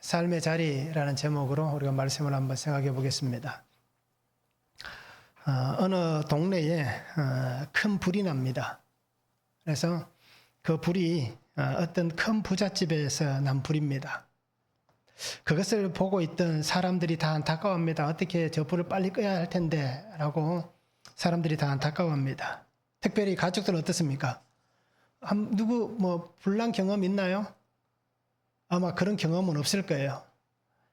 삶의 자리라는 제목으로 우리가 말씀을 한번 생각해 보겠습니다. 어느 동네에 큰 불이 납니다. 그래서 그 불이 어떤 큰 부잣집에서 난 불입니다. 그것을 보고 있던 사람들이 다 안타까워합니다. 어떻게 저 불을 빨리 꺼야 할 텐데 라고 사람들이 다 안타까워합니다. 특별히 가족들은 어떻습니까? 누구 불난 경험 있나요? 아마 그런 경험은 없을 거예요.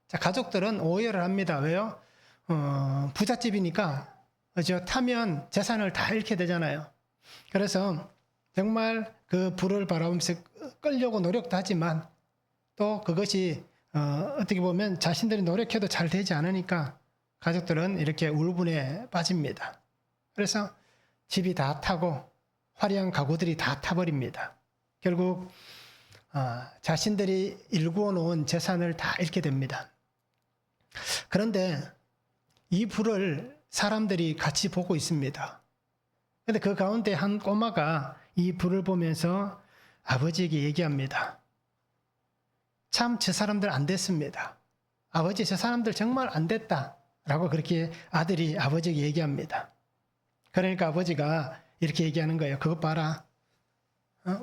자, 가족들은 오해를 합니다. 왜요? 부잣집이니까 타면 재산을 다 잃게 되잖아요. 그래서 정말 그 불을 바라보면서 끌려고 노력도 하지만 또 그것이 어떻게 보면 자신들이 노력해도 잘 되지 않으니까 가족들은 이렇게 울분에 빠집니다. 그래서 집이 다 타고 화려한 가구들이 다 타버립니다. 결국 자신들이 일구어 놓은 재산을 다 잃게 됩니다. 그런데 이 불을 사람들이 같이 보고 있습니다. 그런데 그 가운데 한 꼬마가 이 불을 보면서 아버지에게 얘기합니다. 참 저 사람들 안 됐습니다. 아버지 저 사람들 정말 안 됐다. 라고 그렇게 아들이 아버지에게 얘기합니다. 그러니까 아버지가 이렇게 얘기하는 거예요. 그것 봐라.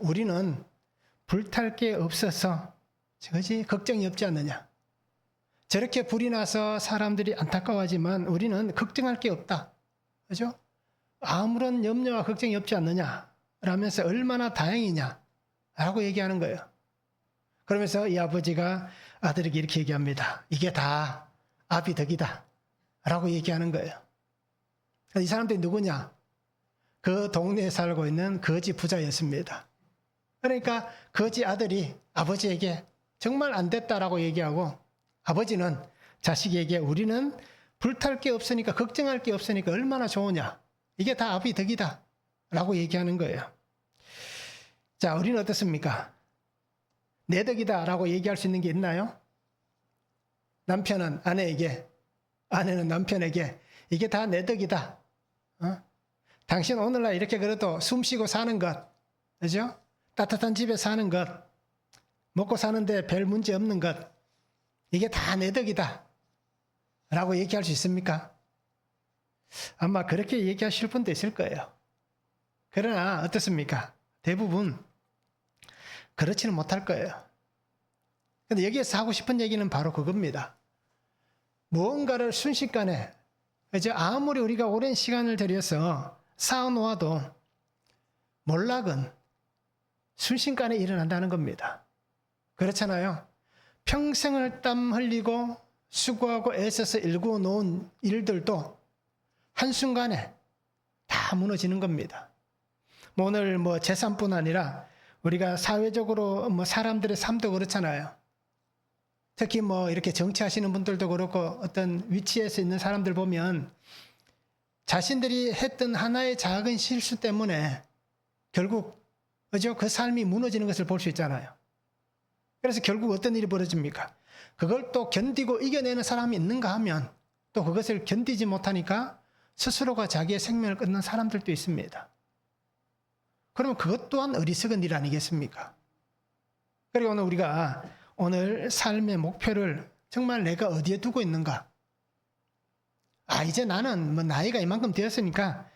우리는 불탈 게 없어서 그것이 걱정이 없지 않느냐. 저렇게 불이 나서 사람들이 안타까워하지만 우리는 걱정할 게 없다. 그죠? 아무런 염려와 걱정이 없지 않느냐. 라면서 얼마나 다행이냐. 라고 얘기하는 거예요. 그러면서 이 아버지가 아들에게 이렇게 얘기합니다. 이게 다 아비 덕이다. 라고 얘기하는 거예요. 이 사람들이 누구냐? 그 동네에 살고 있는 거지 부자였습니다. 그러니까 거지 아들이 아버지에게 정말 안 됐다라고 얘기하고 아버지는 자식에게 우리는 불탈 게 없으니까 걱정할 게 없으니까 얼마나 좋으냐. 이게 다 아비 덕이다. 라고 얘기하는 거예요. 자, 우리는 어떻습니까? 내 덕이다 라고 얘기할 수 있는 게 있나요? 남편은 아내에게, 아내는 남편에게 이게 다 내 덕이다. 당신 오늘날 이렇게 그래도 숨 쉬고 사는 것, 그죠? 따뜻한 집에 사는 것, 먹고 사는데 별 문제 없는 것, 이게 다 내 덕이다. 라고 얘기할 수 있습니까? 아마 그렇게 얘기하실 분도 있을 거예요. 그러나 어떻습니까? 대부분 그렇지는 못할 거예요. 근데 여기에서 하고 싶은 얘기는 바로 그겁니다. 무언가를 순식간에, 그죠? 아무리 우리가 오랜 시간을 들여서 쌓아놓아도 몰락은 순식간에 일어난다는 겁니다. 그렇잖아요. 평생을 땀 흘리고 수고하고 애써서 일구어 놓은 일들도 한순간에 다 무너지는 겁니다. 오늘 재산뿐 아니라 우리가 사회적으로 사람들의 삶도 그렇잖아요. 특히 이렇게 정치하시는 분들도 그렇고 어떤 위치에서 있는 사람들 보면 자신들이 했던 하나의 작은 실수 때문에 결국 그 삶이 무너지는 것을 볼 수 있잖아요. 그래서 결국 어떤 일이 벌어집니까? 그걸 또 견디고 이겨내는 사람이 있는가 하면 또 그것을 견디지 못하니까 스스로가 자기의 생명을 끊는 사람들도 있습니다. 그러면 그것 또한 어리석은 일 아니겠습니까? 그리고 우리가 오늘 삶의 목표를 정말 내가 어디에 두고 있는가? 이제 나는 나이가 이만큼 되었으니까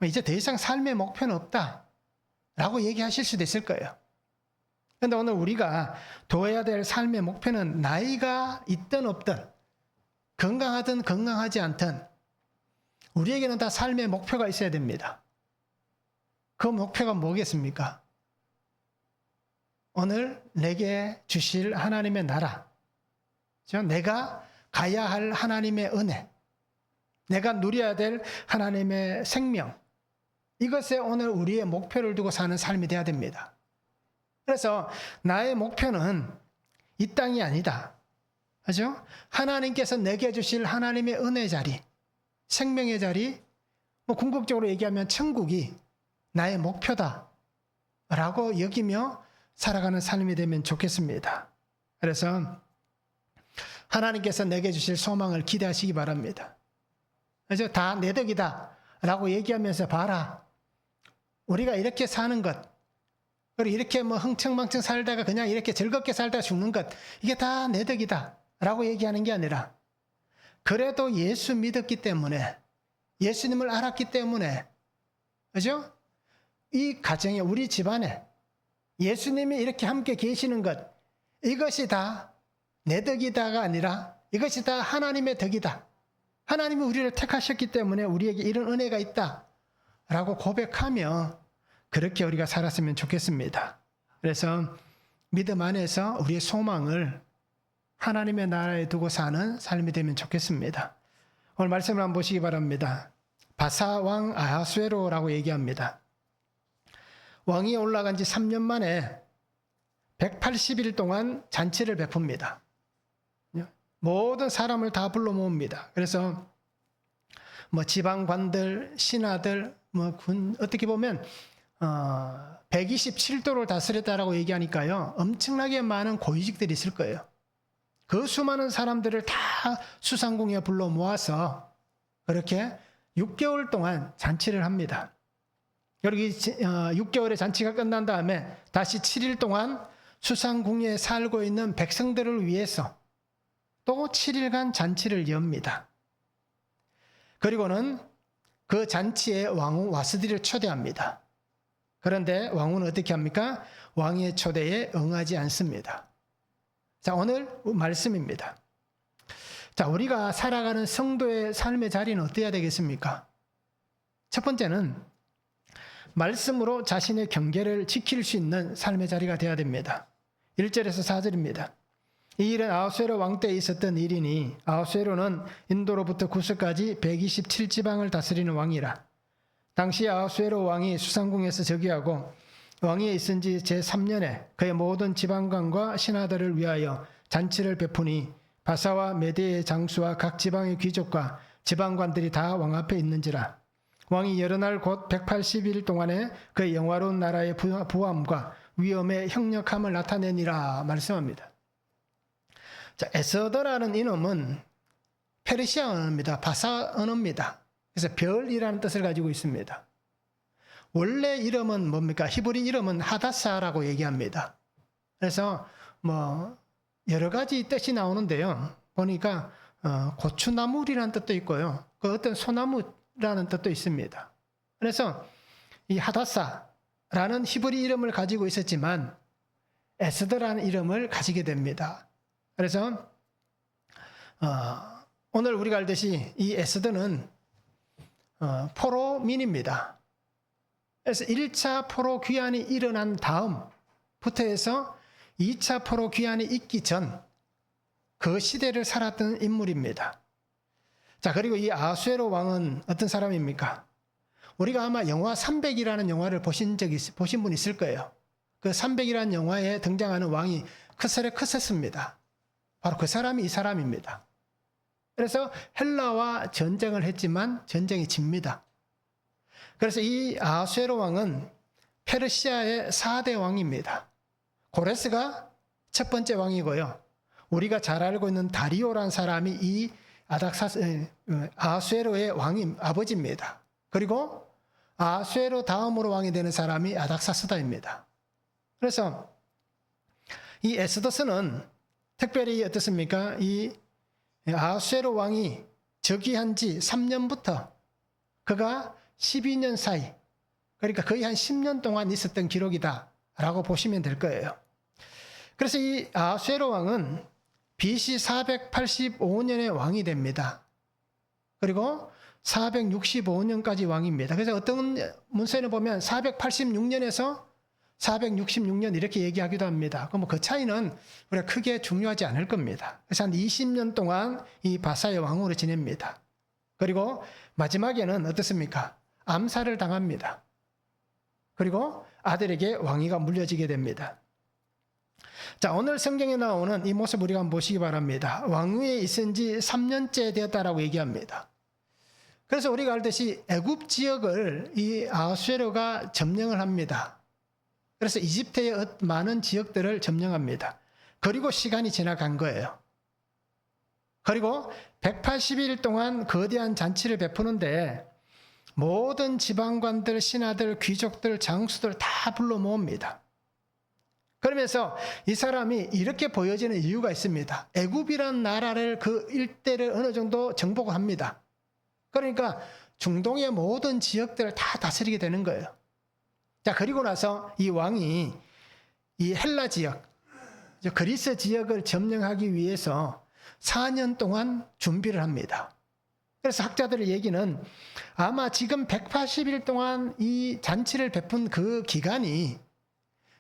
이제 더 이상 삶의 목표는 없다. 라고 얘기하실 수도 있을 거예요. 그런데 오늘 우리가 둬야 될 삶의 목표는 나이가 있든 없든 건강하든 건강하지 않든 우리에게는 다 삶의 목표가 있어야 됩니다. 그 목표가 뭐겠습니까? 오늘 내게 주실 하나님의 나라, 내가 가야 할 하나님의 은혜, 내가 누려야 될 하나님의 생명, 이것에 오늘 우리의 목표를 두고 사는 삶이 돼야 됩니다. 그래서 나의 목표는 이 땅이 아니다. 그죠? 하나님께서 내게 주실 하나님의 은혜 자리, 생명의 자리, 궁극적으로 얘기하면 천국이 나의 목표다. 라고 여기며 살아가는 삶이 되면 좋겠습니다. 그래서 하나님께서 내게 주실 소망을 기대하시기 바랍니다. 그래서 다 내 덕이다. 라고 얘기하면서 봐라. 우리가 이렇게 사는 것, 그리고 이렇게 뭐 흥청망청 살다가 그냥 이렇게 즐겁게 살다가 죽는 것, 이게 다 내 덕이다 라고 얘기하는 게 아니라, 그래도 예수 믿었기 때문에, 예수님을 알았기 때문에, 그죠? 이 가정에, 우리 집안에 예수님이 이렇게 함께 계시는 것, 이것이 다 내 덕이다가 아니라 이것이 다 하나님의 덕이다. 하나님이 우리를 택하셨기 때문에 우리에게 이런 은혜가 있다 라고 고백하며 그렇게 우리가 살았으면 좋겠습니다. 그래서 믿음 안에서 우리의 소망을 하나님의 나라에 두고 사는 삶이 되면 좋겠습니다. 오늘 말씀을 한번 보시기 바랍니다. 바사 왕 아하수에로라고 얘기합니다. 왕이 올라간 지 3년 만에 180일 동안 잔치를 베풉니다. 모든 사람을 다 불러 모읍니다. 그래서 뭐 지방관들, 신하들, 뭐 군, 어떻게 보면 127도를 다스렸다라고 얘기하니까요, 엄청나게 많은 고위직들이 있을 거예요. 그 수많은 사람들을 다 수상궁에 불러 모아서 그렇게 6개월 동안 잔치를 합니다. 그리고 6개월의 잔치가 끝난 다음에 다시 7일 동안 수상궁에 살고 있는 백성들을 위해서 또 7일간 잔치를 엽니다. 그리고는 그 잔치에 왕후 와스디를 초대합니다. 그런데 왕후는 어떻게 합니까? 왕의 초대에 응하지 않습니다. 자, 오늘 말씀입니다. 자, 우리가 살아가는 성도의 삶의 자리는 어때야 되겠습니까? 첫 번째는 말씀으로 자신의 경계를 지킬 수 있는 삶의 자리가 되어야 됩니다. 1절에서 4절입니다. 이 일은 아하수에로 왕 때에 있었던 일이니 아하수에로는 인도로부터 구스까지 127지방을 다스리는 왕이라. 당시 아하수에로 왕이 수상궁에서 즉위하고 왕위에 있은 지 제3년에 그의 모든 지방관과 신하들을 위하여 잔치를 베푸니 바사와 메대의 장수와 각 지방의 귀족과 지방관들이 다 왕 앞에 있는지라. 왕이 여러 날 곧 180일 동안에 그의 영화로운 나라의 부함과 위엄의 형력함을 나타내니라 말씀합니다. 자, 에스더라는 이놈은 페르시아 언어입니다. 바사 언어입니다. 그래서 별이라는 뜻을 가지고 있습니다. 원래 이름은 뭡니까? 히브리 이름은 하다사라고 얘기합니다. 그래서 뭐 여러 가지 뜻이 나오는데요. 보니까 고추나물이라는 뜻도 있고요. 그 어떤 소나무라는 뜻도 있습니다. 그래서 이 하다사라는 히브리 이름을 가지고 있었지만 에스더라는 이름을 가지게 됩니다. 그래서 오늘 우리가 알듯이 이 에스더는 포로민입니다. 그래서 1차 포로 귀환이 일어난 다음부터 해서 2차 포로 귀환이 있기 전 그 시대를 살았던 인물입니다. 자, 그리고 이 아하수에로 왕은 어떤 사람입니까? 우리가 아마 영화 300이라는 영화를 보신 분 있을 거예요. 그 300이라는 영화에 등장하는 왕이 크세레크세스입니다. 바로 그 사람이 이 사람입니다. 그래서 헬라와 전쟁을 했지만 전쟁이 집니다. 그래서 이 아하수에로 왕은 페르시아의 4대 왕입니다. 고레스가 첫 번째 왕이고요. 우리가 잘 알고 있는 다리오라는 사람이 이 아하수에로의 왕임 아버지입니다. 그리고 아하수에로 다음으로 왕이 되는 사람이 아닥사스다입니다. 그래서 이 에스더스는 특별히 어떻습니까? 이 아하수에로 왕이 즉위한 지 3년부터 그가 12년 사이, 그러니까 거의 한 10년 동안 있었던 기록이다라고 보시면 될 거예요. 그래서 이 아하수에로 왕은 BC 485년에 왕이 됩니다. 그리고 465년까지 왕입니다. 그래서 어떤 문서에는 보면 486년에서 466년 이렇게 얘기하기도 합니다. 그럼 그 차이는 우리가 크게 중요하지 않을 겁니다. 그래서 한 20년 동안 이 바사의 왕으로 지냅니다. 그리고 마지막에는 어떻습니까? 암살을 당합니다. 그리고 아들에게 왕위가 물려지게 됩니다. 자, 오늘 성경에 나오는 이 모습 우리가 한번 보시기 바랍니다. 왕위에 있은 지 3년째 되었다라고 얘기합니다. 그래서 우리가 알듯이 애굽 지역을 이 아하수에로가 점령을 합니다. 그래서 이집트의 많은 지역들을 점령합니다. 그리고 시간이 지나간 거예요. 그리고 180일 동안 거대한 잔치를 베푸는데 모든 지방관들, 신하들, 귀족들, 장수들 다 불러 모읍니다. 그러면서 이 사람이 이렇게 보여지는 이유가 있습니다. 애굽이라는 나라를 그 일대를 어느 정도 정복을 합니다. 그러니까 중동의 모든 지역들을 다 다스리게 되는 거예요. 자, 그리고 나서 이 왕이 이 헬라 지역, 그리스 지역을 점령하기 위해서 4년 동안 준비를 합니다. 그래서 학자들의 얘기는 아마 지금 180일 동안 이 잔치를 베푼 그 기간이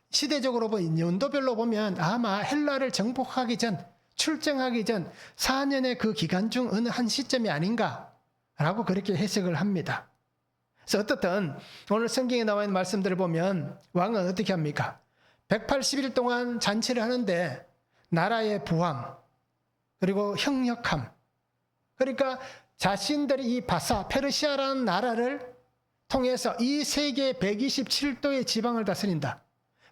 시대적으로 연도별로 보면 아마 헬라를 정복하기 전, 출정하기 전 4년의 그 기간 중 어느 한 시점이 아닌가라고 그렇게 해석을 합니다. 그래서 어떻든 오늘 성경에 나와 있는 말씀들을 보면 왕은 어떻게 합니까? 180일 동안 잔치를 하는데 나라의 부황, 그리고 형력함, 그러니까 자신들이 이 바사, 페르시아라는 나라를 통해서 이 세계 127도의 지방을 다스린다.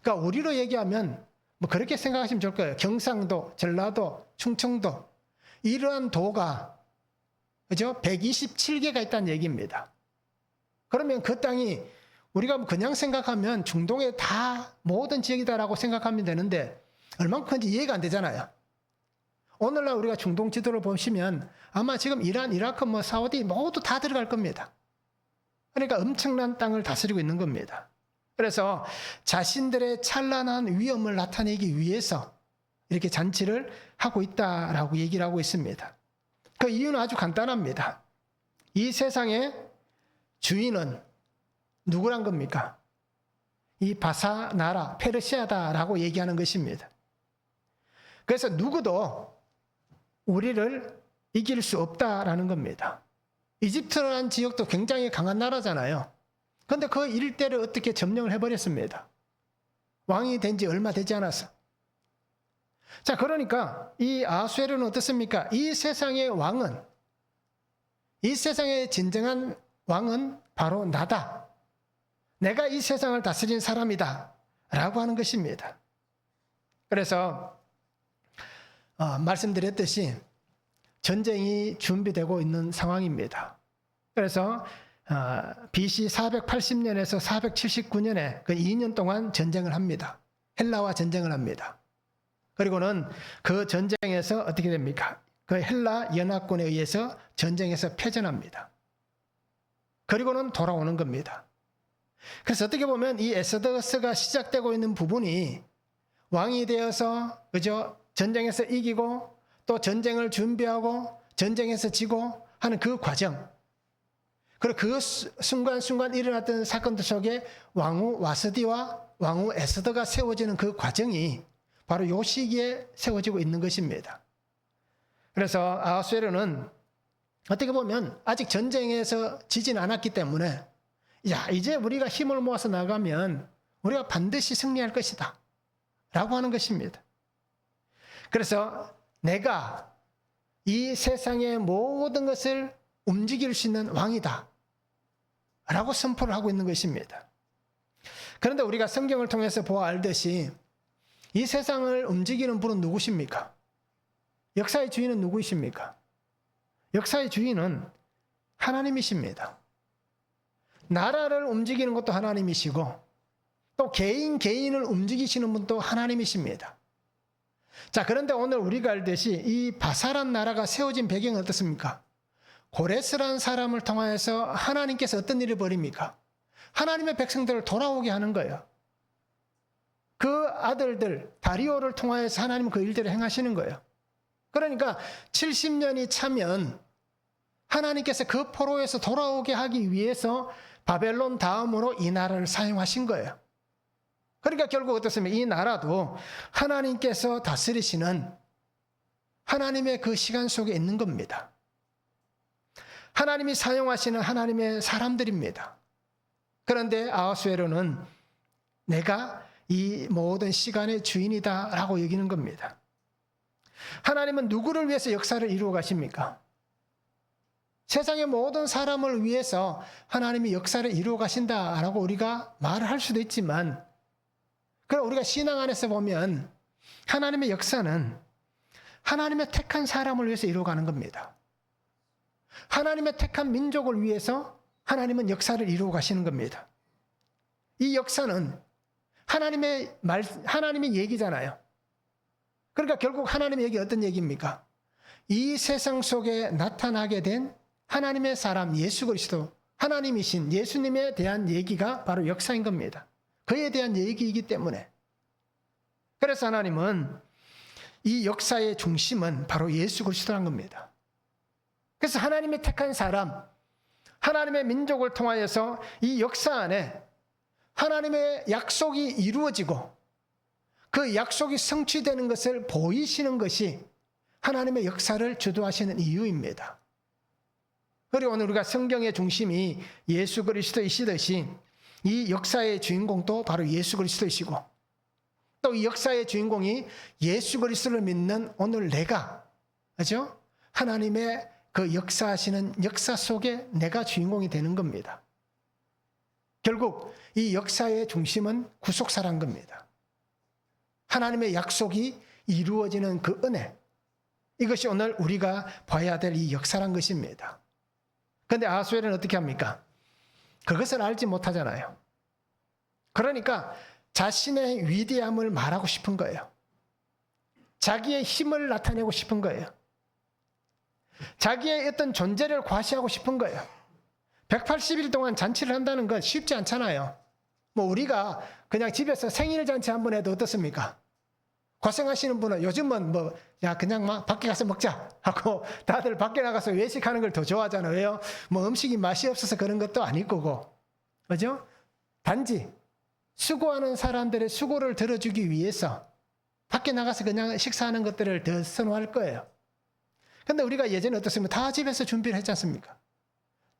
그러니까 우리로 얘기하면 뭐 그렇게 생각하시면 좋을 거예요. 경상도, 전라도, 충청도 이러한 도가 그죠? 127개가 있다는 얘기입니다. 그러면 그 땅이 우리가 그냥 생각하면 중동에 다 모든 지역이다라고 생각하면 되는데 얼마나 큰지 이해가 안 되잖아요. 오늘날 우리가 중동 지도를 보시면 아마 지금 이란, 이라크, 사우디 모두 다 들어갈 겁니다. 그러니까 엄청난 땅을 다스리고 있는 겁니다. 그래서 자신들의 찬란한 위엄을 나타내기 위해서 이렇게 잔치를 하고 있다라고 얘기를 하고 있습니다. 그 이유는 아주 간단합니다. 이 세상의 주인은 누구란 겁니까? 이 바사 나라, 페르시아다라고 얘기하는 것입니다. 그래서 누구도 우리를 이길 수 없다라는 겁니다. 이집트라는 지역도 굉장히 강한 나라잖아요. 그런데 그 일대를 어떻게 점령을 해버렸습니다. 왕이 된 지 얼마 되지 않아서. 자, 그러니까 이 아수에르는 어떻습니까? 이 세상의 왕은, 이 세상의 진정한 왕은 바로 나다. 내가 이 세상을 다스린 사람이다. 라고 하는 것입니다. 그래서 말씀드렸듯이 전쟁이 준비되고 있는 상황입니다. 그래서 BC 480년에서 479년에 그 2년 동안 전쟁을 합니다. 헬라와 전쟁을 합니다. 그리고는 그 전쟁에서 어떻게 됩니까? 그 헬라 연합군에 의해서 전쟁에서 패전합니다. 그리고는 돌아오는 겁니다. 그래서 어떻게 보면 이 엑소더스가 시작되고 있는 부분이 왕이 되어서 그저 전쟁에서 이기고 또 전쟁을 준비하고 전쟁에서 지고 하는 그 과정, 그리고 그 순간순간 일어났던 사건들 속에 왕후 와스디와 왕후 에스더가 세워지는 그 과정이 바로 이 시기에 세워지고 있는 것입니다. 그래서 아하수에르는 어떻게 보면 아직 전쟁에서 지진 않았기 때문에 야, 이제 우리가 힘을 모아서 나가면 우리가 반드시 승리할 것이다 라고 하는 것입니다. 그래서 내가 이 세상의 모든 것을 움직일 수 있는 왕이다 라고 선포를 하고 있는 것입니다. 그런데 우리가 성경을 통해서 보아 알듯이 이 세상을 움직이는 분은 누구십니까? 역사의 주인은 누구이십니까? 역사의 주인은 하나님이십니다. 나라를 움직이는 것도 하나님이시고 또 개인을 움직이시는 분도 하나님이십니다. 자, 그런데 오늘 우리가 알듯이 이 바사란 나라가 세워진 배경은 어떻습니까? 고레스라는 사람을 통하여서 하나님께서 어떤 일을 벌입니까? 하나님의 백성들을 돌아오게 하는 거예요. 그 아들들 다리오를 통하여서 하나님은 그 일들을 행하시는 거예요. 그러니까 70년이 차면 하나님께서 그 포로에서 돌아오게 하기 위해서 바벨론 다음으로 이 나라를 사용하신 거예요. 그러니까 결국 어떻습니까? 이 나라도 하나님께서 다스리시는 하나님의 그 시간 속에 있는 겁니다. 하나님이 사용하시는 하나님의 사람들입니다. 그런데 아하수에로는 내가 이 모든 시간의 주인이다라고 여기는 겁니다. 하나님은 누구를 위해서 역사를 이루어 가십니까? 세상의 모든 사람을 위해서 하나님이 역사를 이루어 가신다라고 우리가 말을 할 수도 있지만, 그럼 우리가 신앙 안에서 보면 하나님의 역사는 하나님의 택한 사람을 위해서 이루어가는 겁니다. 하나님의 택한 민족을 위해서 하나님은 역사를 이루어 가시는 겁니다. 이 역사는 하나님의 얘기잖아요. 그러니까 결국 하나님의 얘기 어떤 얘기입니까? 이 세상 속에 나타나게 된 하나님의 사람 예수 그리스도, 하나님이신 예수님에 대한 얘기가 바로 역사인 겁니다. 그에 대한 얘기이기 때문에. 그래서 하나님은 이 역사의 중심은 바로 예수 그리스도란 겁니다. 그래서 하나님의 택한 사람, 하나님의 민족을 통하여서 이 역사 안에 하나님의 약속이 이루어지고 그 약속이 성취되는 것을 보이시는 것이 하나님의 역사를 주도하시는 이유입니다. 그리고 오늘 우리가 성경의 중심이 예수 그리스도이시듯이 이 역사의 주인공도 바로 예수 그리스도이시고 또 이 역사의 주인공이 예수 그리스도를 믿는 오늘 내가, 그죠? 하나님의 그 역사하시는 역사 속에 내가 주인공이 되는 겁니다. 결국 이 역사의 중심은 구속사란 겁니다. 하나님의 약속이 이루어지는 그 은혜, 이것이 오늘 우리가 봐야 될 이 역사란 것입니다. 그런데 아하수엘은 어떻게 합니까? 그것을 알지 못하잖아요. 그러니까 자신의 위대함을 말하고 싶은 거예요. 자기의 힘을 나타내고 싶은 거예요. 자기의 어떤 존재를 과시하고 싶은 거예요. 180일 동안 잔치를 한다는 건 쉽지 않잖아요. 뭐 우리가 그냥 집에서 생일 잔치 한번 해도 어떻습니까? 고생하시는 분은 요즘은 그냥 막 밖에 가서 먹자 하고 다들 밖에 나가서 외식하는 걸 더 좋아하잖아요. 왜요? 뭐 음식이 맛이 없어서 그런 것도 아닐 거고. 그죠? 단지 수고하는 사람들의 수고를 들어주기 위해서 밖에 나가서 그냥 식사하는 것들을 더 선호할 거예요. 근데 우리가 예전에 어떻습니까? 다 집에서 준비를 했지 않습니까?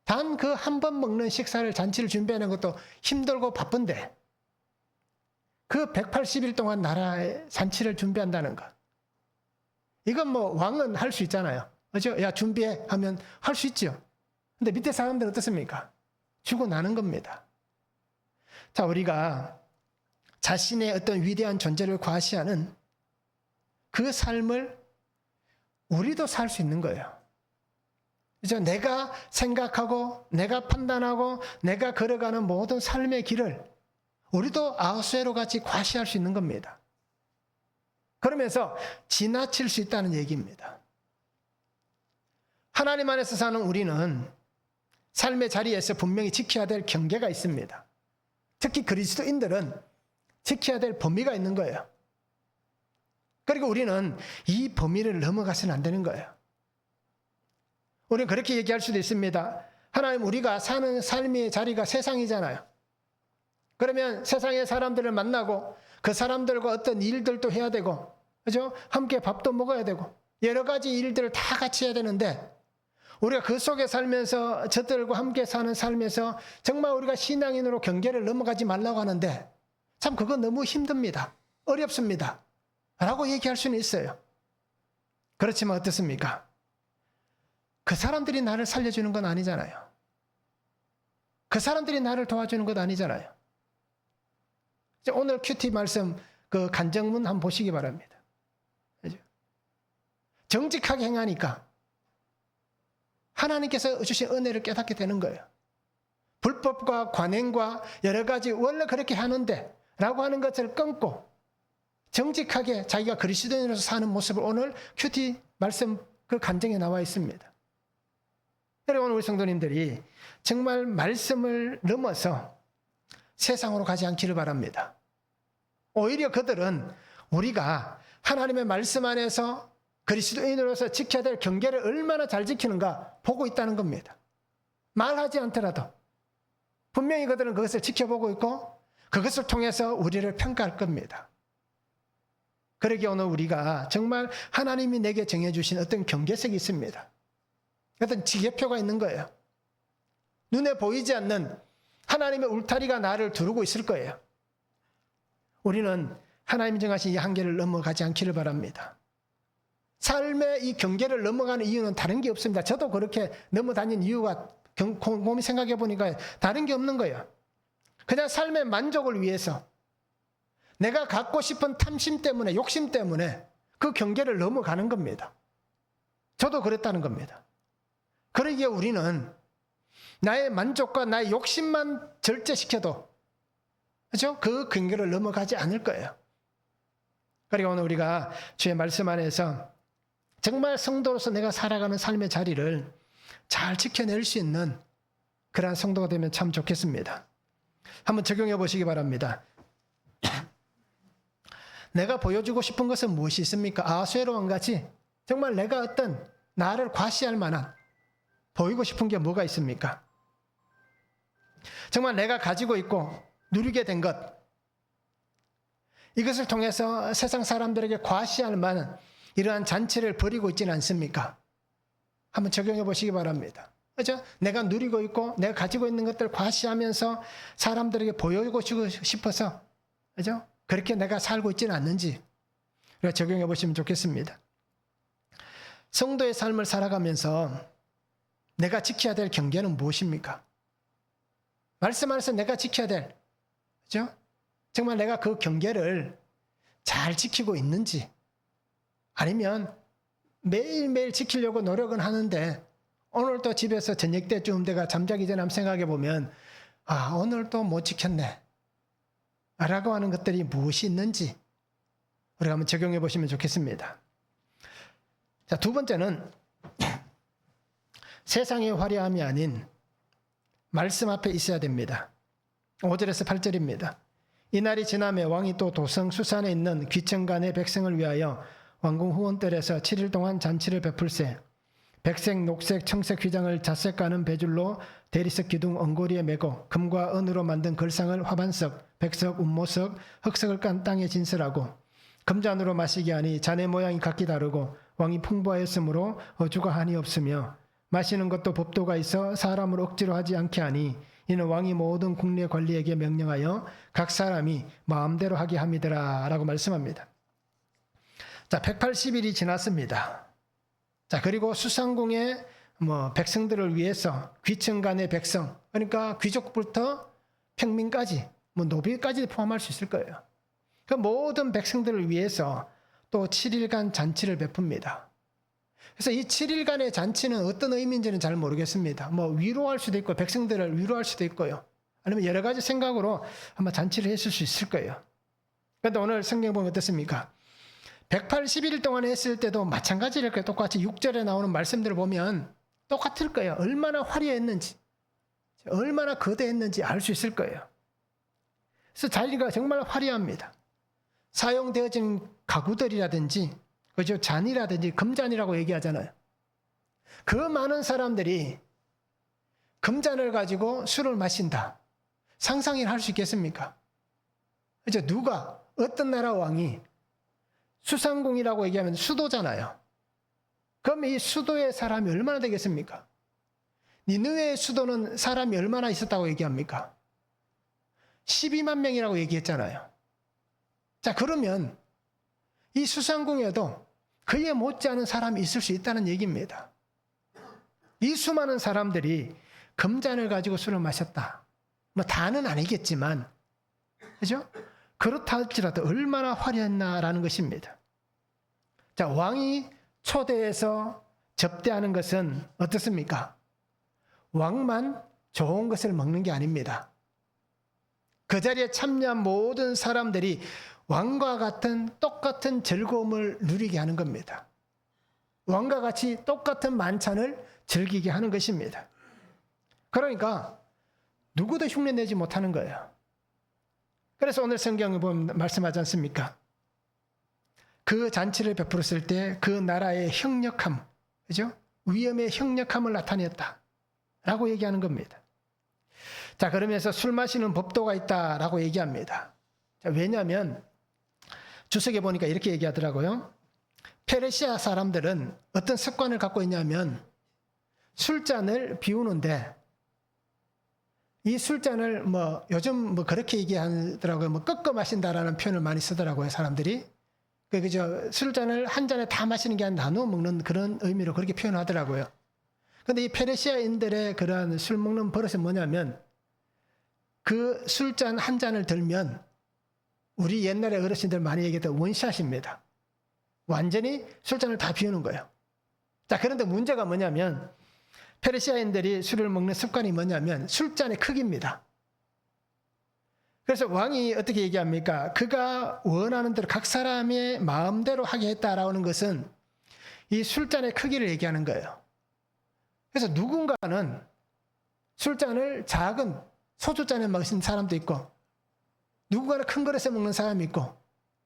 단 그 한 번 먹는 식사를, 잔치를 준비하는 것도 힘들고 바쁜데 그 180일 동안 나라의 잔치를 준비한다는 것. 이건 뭐 왕은 할 수 있잖아요. 그죠? 야, 준비해 하면 할 수 있죠. 근데 밑에 사람들은 어떻습니까? 주고 나는 겁니다. 자, 우리가 자신의 어떤 위대한 존재를 과시하는 그 삶을 우리도 살 수 있는 거예요. 그죠? 내가 생각하고, 내가 판단하고, 내가 걸어가는 모든 삶의 길을 우리도 아하수에로 같이 과시할 수 있는 겁니다. 그러면서 지나칠 수 있다는 얘기입니다. 하나님 안에서 사는 우리는 삶의 자리에서 분명히 지켜야 될 경계가 있습니다. 특히 그리스도인들은 지켜야 될 범위가 있는 거예요. 그리고 우리는 이 범위를 넘어가서는 안 되는 거예요. 우리는 그렇게 얘기할 수도 있습니다. 하나님, 우리가 사는 삶의 자리가 세상이잖아요. 그러면 세상의 사람들을 만나고 그 사람들과 어떤 일들도 해야 되고, 그죠? 함께 밥도 먹어야 되고 여러 가지 일들을 다 같이 해야 되는데 우리가 그 속에 살면서 저들과 함께 사는 삶에서 정말 우리가 신앙인으로 경계를 넘어가지 말라고 하는데 참 그건 너무 힘듭니다. 어렵습니다. 라고 얘기할 수는 있어요. 그렇지만 어떻습니까? 그 사람들이 나를 살려주는 건 아니잖아요. 그 사람들이 나를 도와주는 것 아니잖아요. 오늘 큐티 말씀 그 간증문 한번 보시기 바랍니다. 그죠? 정직하게 행하니까 하나님께서 주신 은혜를 깨닫게 되는 거예요. 불법과 관행과 여러 가지 원래 그렇게 하는데 라고 하는 것을 끊고 정직하게 자기가 그리스도인으로서 사는 모습을 오늘 큐티 말씀 그 간증에 나와 있습니다. 그리고 오늘 우리 성도님들이 정말 말씀을 넘어서 세상으로 가지 않기를 바랍니다. 오히려 그들은 우리가 하나님의 말씀 안에서 그리스도인으로서 지켜야 될 경계를 얼마나 잘 지키는가 보고 있다는 겁니다. 말하지 않더라도 분명히 그들은 그것을 지켜보고 있고 그것을 통해서 우리를 평가할 겁니다. 그러기에 오늘 우리가 정말 하나님이 내게 정해주신 어떤 경계색이 있습니다. 어떤 지계표가 있는 거예요. 눈에 보이지 않는 하나님의 울타리가 나를 두르고 있을 거예요. 우리는 하나님이 정하신 이 한계를 넘어가지 않기를 바랍니다. 삶의 이 경계를 넘어가는 이유는 다른 게 없습니다. 저도 그렇게 넘어다닌 이유가 곰곰이 생각해 보니까 다른 게 없는 거예요. 그냥 삶의 만족을 위해서 내가 갖고 싶은 탐심 때문에, 욕심 때문에 그 경계를 넘어가는 겁니다. 저도 그랬다는 겁니다. 그러기에 우리는 나의 만족과 나의 욕심만 절제시켜도, 그렇죠? 그 경계를 넘어가지 않을 거예요. 그리고 오늘 우리가 주의 말씀 안에서 정말 성도로서 내가 살아가는 삶의 자리를 잘 지켜낼 수 있는 그러한 성도가 되면 참 좋겠습니다. 한번 적용해 보시기 바랍니다. 내가 보여주고 싶은 것은 무엇이 있습니까? 아수에로 왕같이 정말 내가 어떤 나를 과시할 만한 보이고 싶은 게 뭐가 있습니까? 정말 내가 가지고 있고 누리게 된 것, 이것을 통해서 세상 사람들에게 과시할 만한 이러한 잔치를 벌이고 있지는 않습니까? 한번 적용해 보시기 바랍니다. 그렇죠? 내가 누리고 있고 내가 가지고 있는 것들을 과시하면서 사람들에게 보여주고 싶어서, 그렇죠? 그렇게 내가 살고 있지는 않는지 적용해 보시면 좋겠습니다. 성도의 삶을 살아가면서 내가 지켜야 될 경계는 무엇입니까? 말씀 안에서 내가 지켜야 될, 그렇죠? 정말 내가 그 경계를 잘 지키고 있는지, 아니면 매일매일 지키려고 노력은 하는데 오늘 또 집에서 저녁 때쯤 내가 잠자기 전에 한번 생각해 보면 오늘 또 못 지켰네 라고 하는 것들이 무엇이 있는지 우리가 한번 적용해 보시면 좋겠습니다. 자, 두 번째는 세상의 화려함이 아닌 말씀 앞에 있어야 됩니다. 5절에서 8절입니다. 이날이 지나매 왕이 또 도성 수산에 있는 귀천간의 백성을 위하여 왕궁 후원뜰에서 7일 동안 잔치를 베풀세 백색, 녹색, 청색 휘장을 자색 가는 배줄로 대리석 기둥 엉고리에 메고 금과 은으로 만든 걸상을 화반석, 백석, 운모석, 흑석을 깐 땅에 진설하고 금잔으로 마시게 하니 잔의 모양이 각기 다르고 왕이 풍부하였으므로 어주가 한이 없으며 마시는 것도 법도가 있어 사람을 억지로 하지 않게 하니 이는 왕이 모든 국내 관리에게 명령하여 각 사람이 마음대로 하게 함이더라 라고 말씀합니다. 자, 180일이 지났습니다. 자, 그리고 수상궁의 백성들을 위해서 귀천간의 백성, 그러니까 귀족부터 평민까지, 노비까지 포함할 수 있을 거예요. 그 모든 백성들을 위해서 또 7일간 잔치를 베풉니다. 그래서 이 7일간의 잔치는 어떤 의미인지는 잘 모르겠습니다. 위로할 수도 있고, 백성들을 위로할 수도 있고요. 아니면 여러 가지 생각으로 아마 잔치를 했을 수 있을 거예요. 그런데 오늘 성경 보면 어떻습니까? 180일 동안 했을 때도 마찬가지일 거예요. 똑같이 6절에 나오는 말씀들을 보면 똑같을 거예요. 얼마나 화려했는지, 얼마나 거대했는지 알 수 있을 거예요. 그래서 자리가 정말 화려합니다. 사용되어진 가구들이라든지, 그죠? 잔이라든지 금잔이라고 얘기하잖아요. 그 많은 사람들이 금잔을 가지고 술을 마신다. 상상이나 할 수 있겠습니까? 그죠? 누가, 어떤 나라 왕이 수상궁이라고 얘기하면 수도잖아요. 그럼 이 수도의 사람이 얼마나 되겠습니까? 니느웨의 수도는 사람이 얼마나 있었다고 얘기합니까? 12만 명이라고 얘기했잖아요. 자, 그러면 이 수상궁에도 그에 못지않은 사람이 있을 수 있다는 얘기입니다. 이 수많은 사람들이 금잔을 가지고 술을 마셨다. 다는 아니겠지만, 그죠? 그렇다 할지라도 얼마나 화려했나라는 것입니다. 자, 왕이 초대해서 접대하는 것은 어떻습니까? 왕만 좋은 것을 먹는 게 아닙니다. 그 자리에 참여한 모든 사람들이 왕과 같은 똑같은 즐거움을 누리게 하는 겁니다. 왕과 같이 똑같은 만찬을 즐기게 하는 것입니다. 그러니까 누구도 흉내내지 못하는 거예요. 그래서 오늘 성경에 보면 말씀하지 않습니까? 그 잔치를 베풀었을 때 그 나라의 형력함, 그죠? 위엄의 형력함을 나타냈다 라고 얘기하는 겁니다. 자, 그러면서 술 마시는 법도가 있다라고 얘기합니다. 자, 왜냐하면 주석에 보니까 이렇게 얘기하더라고요. 페르시아 사람들은 어떤 습관을 갖고 있냐면 술잔을 비우는데 이 술잔을 요즘 그렇게 얘기하더라고요. 꺾어 마신다라는 표현을 많이 쓰더라고요, 사람들이. 그죠? 술잔을 한 잔에 다 마시는 게 아니라 나누어 먹는 그런 의미로 그렇게 표현하더라고요. 그런데 이 페르시아인들의 그러한 술 먹는 버릇이 뭐냐면 그 술잔 한 잔을 들면 우리 옛날에 어르신들 많이 얘기했던 원샷입니다. 완전히 술잔을 다 비우는 거예요. 자, 그런데 문제가 뭐냐면 페르시아인들이 술을 먹는 습관이 뭐냐면 술잔의 크기입니다. 그래서 왕이 어떻게 얘기합니까? 그가 원하는 대로 각 사람의 마음대로 하게 했다라는 것은 이 술잔의 크기를 얘기하는 거예요. 그래서 누군가는 술잔을 작은 소주잔에 먹는 사람도 있고, 누군가는 큰 그릇에 먹는 사람이 있고,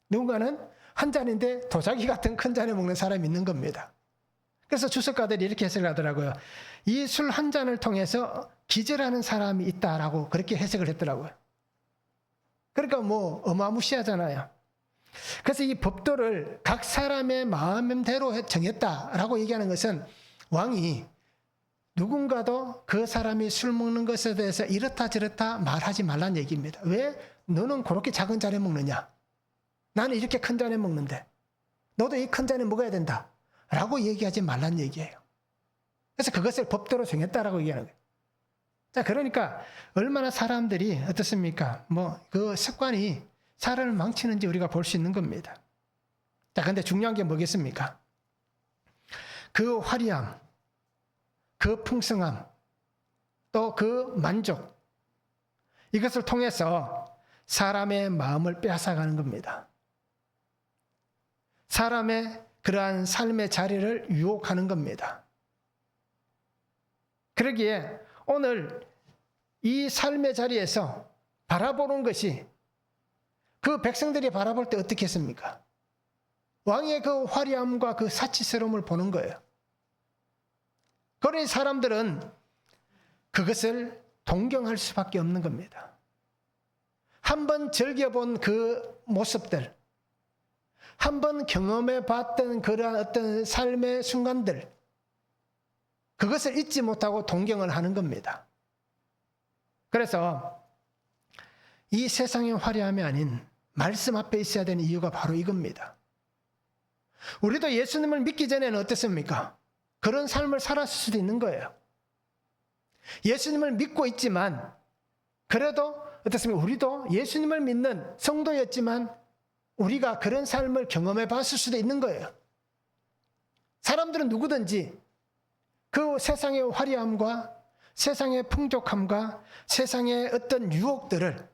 누군가는 한 잔인데 도자기 같은 큰 잔에 먹는 사람이 있는 겁니다. 그래서 주석가들이 이렇게 해석을 하더라고요. 이 술 한 잔을 통해서 기절하는 사람이 있다라고 그렇게 해석을 했더라고요. 그러니까 뭐 어마무시하잖아요. 그래서 이 법도를 각 사람의 마음대로 정했다라고 얘기하는 것은 왕이 누군가도 그 사람이 술 먹는 것에 대해서 이렇다 저렇다 말하지 말란 얘기입니다. 왜? 너는 그렇게 작은 잔에 먹느냐? 나는 이렇게 큰 잔에 먹는데 너도 이 큰 잔에 먹어야 된다 라고 얘기하지 말란 얘기예요. 그래서 그것을 법도로 정했다라고 얘기하는 거예요. 자, 그러니까 얼마나 사람들이 어떻습니까? 뭐 그 습관이 사람을 망치는지 우리가 볼 수 있는 겁니다. 자, 근데 중요한 게 뭐겠습니까? 그 화려함, 그 풍성함, 또 그 만족, 이것을 통해서 사람의 마음을 빼앗아가는 겁니다. 사람의 그러한 삶의 자리를 유혹하는 겁니다. 그러기에 오늘 이 삶의 자리에서 바라보는 것이 그 백성들이 바라볼 때 어떻게 했습니까? 왕의 그 화려함과 그 사치스러움을 보는 거예요. 그러니 사람들은 그것을 동경할 수밖에 없는 겁니다. 한번 즐겨본 그 모습들, 한번 경험해 봤던 그러한 어떤 삶의 순간들, 그것을 잊지 못하고 동경을 하는 겁니다. 그래서 이 세상의 화려함이 아닌 말씀 앞에 있어야 되는 이유가 바로 이겁니다. 우리도 예수님을 믿기 전에는 어땠습니까? 그런 삶을 살았을 수도 있는 거예요. 예수님을 믿고 있지만 그래도 어떻습니까? 우리도 예수님을 믿는 성도였지만 우리가 그런 삶을 경험해 봤을 수도 있는 거예요. 사람들은 누구든지 그 세상의 화려함과 세상의 풍족함과 세상의 어떤 유혹들을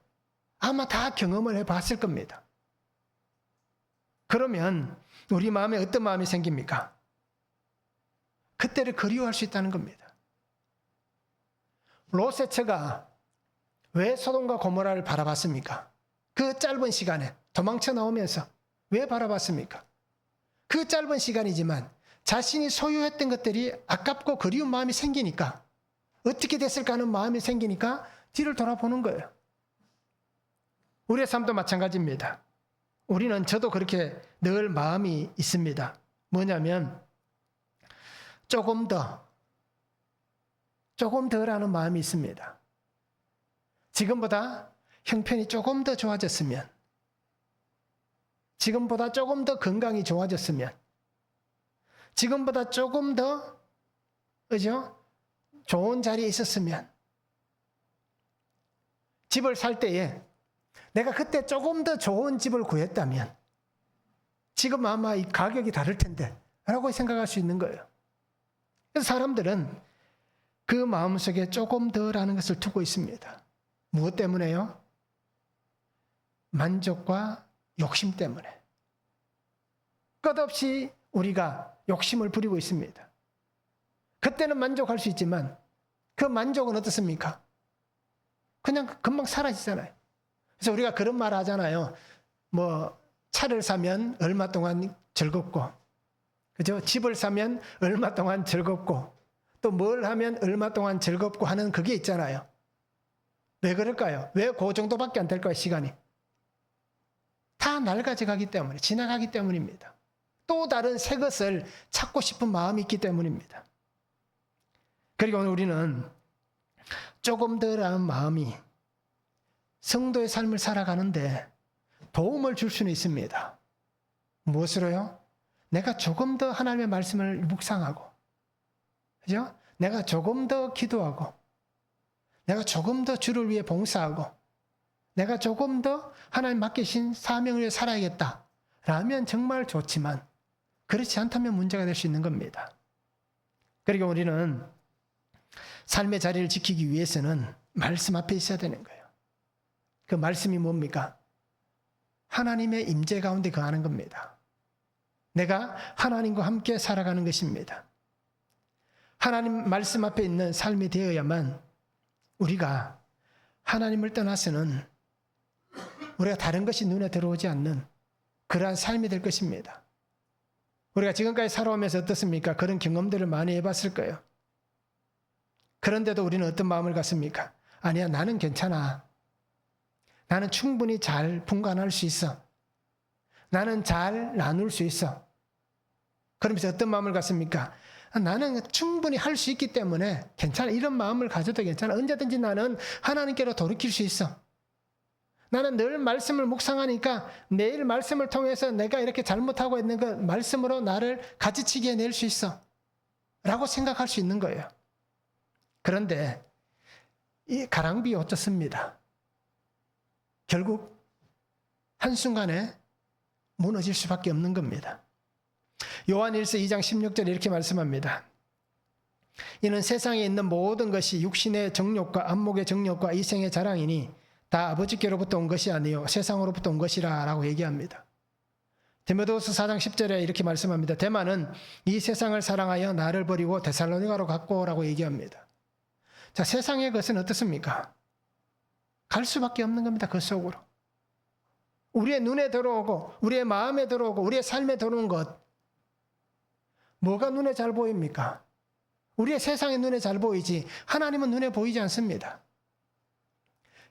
아마 다 경험을 해 봤을 겁니다. 그러면 우리 마음에 어떤 마음이 생깁니까? 그때를 그리워할 수 있다는 겁니다. 롯의 왜 소돔과 고모라를 바라봤습니까? 그 짧은 시간에 도망쳐 나오면서 왜 바라봤습니까? 그 짧은 시간이지만 자신이 소유했던 것들이 아깝고 그리운 마음이 생기니까, 어떻게 됐을까 하는 마음이 생기니까 뒤를 돌아보는 거예요. 우리의 삶도 마찬가지입니다. 저도 그렇게 늘 마음이 있습니다. 뭐냐면 조금 더라는 마음이 있습니다. 지금보다 형편이 조금 더 좋아졌으면, 지금보다 조금 더 건강이 좋아졌으면, 지금보다 조금 더 좋은 자리에 있었으면, 집을 살 때에 내가 그때 조금 더 좋은 집을 구했다면 지금 아마 이 가격이 다를 텐데 라고 생각할 수 있는 거예요. 그래서 사람들은 그 마음속에 조금 더라는 것을 두고 있습니다. 무엇 때문에요? 만족과 욕심 때문에. 끝없이 우리가 욕심을 부리고 있습니다. 그때는 만족할 수 있지만 그 만족은 어떻습니까? 그냥 금방 사라지잖아요. 그래서 우리가 그런 말 하잖아요. 뭐 차를 사면 얼마 동안 즐겁고, 그죠? 집을 사면 얼마 동안 즐겁고, 또 뭘 하면 얼마 동안 즐겁고 하는 그게 있잖아요. 왜 그럴까요? 왜 그 정도밖에 안 될까요? 시간이 다 낡아져 가기 때문에, 지나가기 때문입니다. 또 다른 새 것을 찾고 싶은 마음이 있기 때문입니다. 그리고 오늘 우리는 조금 더라는 마음이 성도의 삶을 살아가는데 도움을 줄 수는 있습니다. 무엇으로요? 내가 조금 더 하나님의 말씀을 묵상하고, 그죠? 내가 조금 더 기도하고, 내가 조금 더 주를 위해 봉사하고, 내가 조금 더 하나님 맡기신 사명을 위해 살아야겠다 라면 정말 좋지만, 그렇지 않다면 문제가 될 수 있는 겁니다. 그리고 우리는 삶의 자리를 지키기 위해서는 말씀 앞에 있어야 되는 거예요. 그 말씀이 뭡니까? 하나님의 임재 가운데 거하는 겁니다. 내가 하나님과 함께 살아가는 것입니다. 하나님 말씀 앞에 있는 삶이 되어야만 우리가 하나님을 떠나서는 우리가 다른 것이 눈에 들어오지 않는 그러한 삶이 될 것입니다. 우리가 지금까지 살아오면서 어떻습니까? 그런 경험들을 많이 해봤을 거예요. 그런데도 우리는 어떤 마음을 갖습니까? 아니야, 나는 괜찮아. 나는 충분히 잘 분간할 수 있어. 나는 잘 나눌 수 있어. 그러면서 어떤 마음을 갖습니까? 나는 충분히 할 수 있기 때문에 괜찮아. 이런 마음을 가져도 괜찮아. 언제든지 나는 하나님께로 돌이킬 수 있어. 나는 늘 말씀을 묵상하니까 내일 말씀을 통해서 내가 이렇게 잘못하고 있는 것 말씀으로 나를 가지치게 해낼 수 있어. 라고 생각할 수 있는 거예요. 그런데 이 가랑비 어떻습니다. 결국 한순간에 무너질 수밖에 없는 겁니다. 요한일서 2장 16절에 이렇게 말씀합니다. 이는 세상에 있는 모든 것이 육신의 정욕과 안목의 정욕과 이생의 자랑이니 다 아버지께로부터 온 것이 아니요 세상으로부터 온 것이라 라고 얘기합니다. 디모데후서 4장 10절에 이렇게 말씀합니다. 데마는 이 세상을 사랑하여 나를 버리고 데살로니가로 갔고 라고 얘기합니다. 자, 세상의 것은 어떻습니까? 갈 수밖에 없는 겁니다. 그 속으로. 우리의 눈에 들어오고 우리의 마음에 들어오고 우리의 삶에 들어오는 것 뭐가 눈에 잘 보입니까? 우리의 세상의 눈에 잘 보이지 하나님은 눈에 보이지 않습니다.